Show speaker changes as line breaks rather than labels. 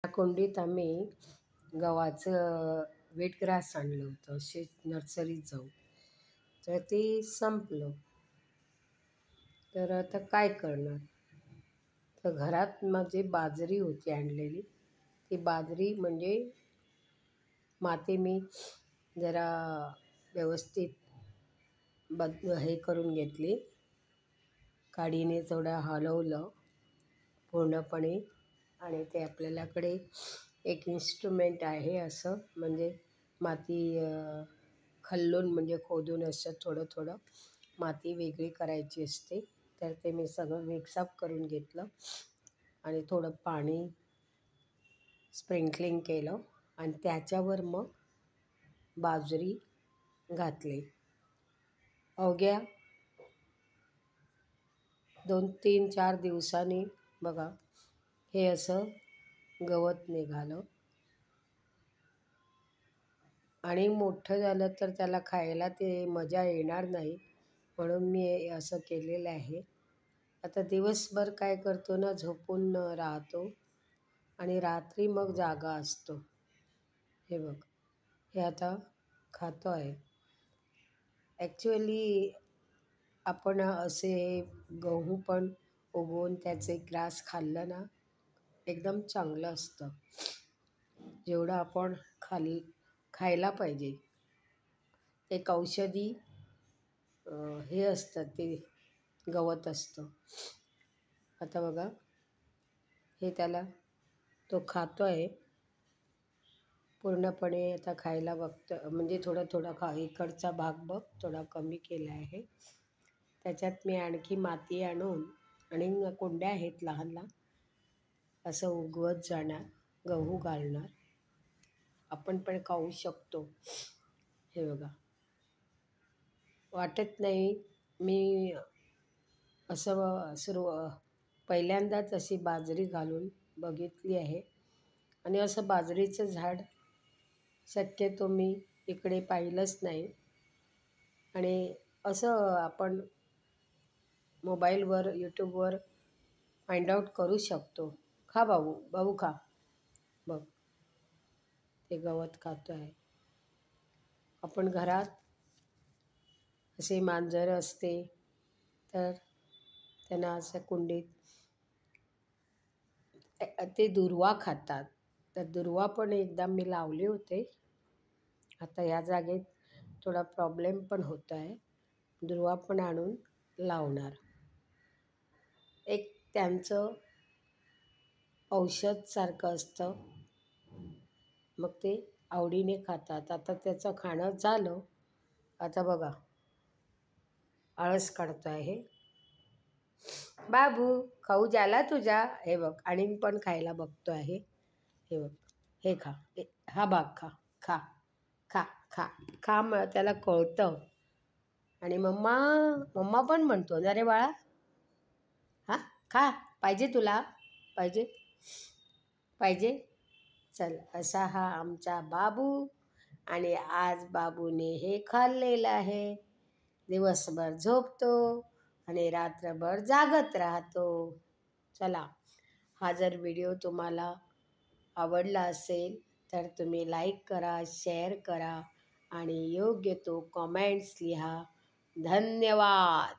त्या कुंडीत आम्ही गव्हाचं व्हीटग्रास आणलं होतं असे नर्सरीत जाऊन, तर ते संपलं. तर आता काय करणार? तर घरात माझी बाजरी होती आणलेली. ती बाजरी म्हणजे माती मी जरा व्यवस्थित हे करून घेतली. काडीने थोडं हलवलं पूर्णपणे. आणि ते आपल्याकडे एक इन्स्ट्रुमेंट आहे असं, म्हणजे माती खल्लून म्हणजे खोदून असं थोडं थोडं माती वेगळी करायची असते. तर ते मी सगळं मिक्सअप करून घेतलं आणि थोडं पाणी स्प्रिंकलिंग केलं आणि त्याच्यावर मग बाजरी घातली. अवघ्या 2-3-4 दिवसांनी बघा हे असं गवत निघालं आणि मोठं झालं तर त्याला खायला ते मजा येणार नाही, म्हणून मी हे असं केलेलं आहे. आता दिवसभर काय करतो ना, झोपून राहतो आणि रात्री मग जागा असतो. हे बघ, हे आता खातो आहे. ॲक्च्युअली आपण असे गहू पण उगवून त्याचे ग्रास खाल्लं ना, एकदम चांगलं असतं. जेवढं आपण खायला पाहिजे. एक औषधी हे असतं, ते गवत असतं. आता बघा हे त्याला तो खातो आहे पूर्णपणे. आता खायला बघतो म्हणजे थोडा थोडा इकडचा भाग बघ थोडा कमी केला आहे. त्याच्यात मी आणखी माती आणून आणि कुंड्या आहेत लहान लहान, असं उगवत जाणार, गहू घालणार. आपण पण खाऊ शकतो. हे बघा, वाटत नाही मी असं पहिल्यांदाच अशी बाजरी घालून बघितली आहे. आणि असं बाजरीचं झाड शक्यतो मी इकडे पाहिलंच नाही. आणि असं आपण मोबाईलवर यूट्यूबवर फाइंड आउट करू शकतो. खा बाबू, बाबू खा. बघ ते गवत खातो आहे. आपण घरात असे मांजर असते तर त्यांना असं कुंडीत ते दुर्वा खातात. तर दुर्वा पण एकदा मी लावले होते. आता या जागेत थोडा प्रॉब्लेम पण होत आहे. दुर्वा पण आणून लावणार. एक त्यांचं औषधसारखं असतं, मग ते आवडीने खातात. आता त्याचं खाणं झालं. आता बघा आळस काढतो आहे. बाबू खाऊ झाला तुझा? हे बघ, आणि पण खायला बघतो आहे. हे बघ, हे खा, हा भाग खा, खा खा खा खा. मग त्याला कळतं. आणि मम्मा मम्मा पण म्हणतो ना रे बाळा, हां खा, पाहिजे तुला, पाहिजे पाहिजे. चल, असा हा आमचा बाबू. आणि आज बाबूने हे खाल्लेलं आहे. दिवसभर झोपतो आणि रात्रभर जागत राहतो. चला, हा जर व्हिडिओ तुम्हाला आवडला असेल तर तुम्ही लाईक करा, शेअर करा आणि योग्य तो कमेंट्स लिहा. धन्यवाद.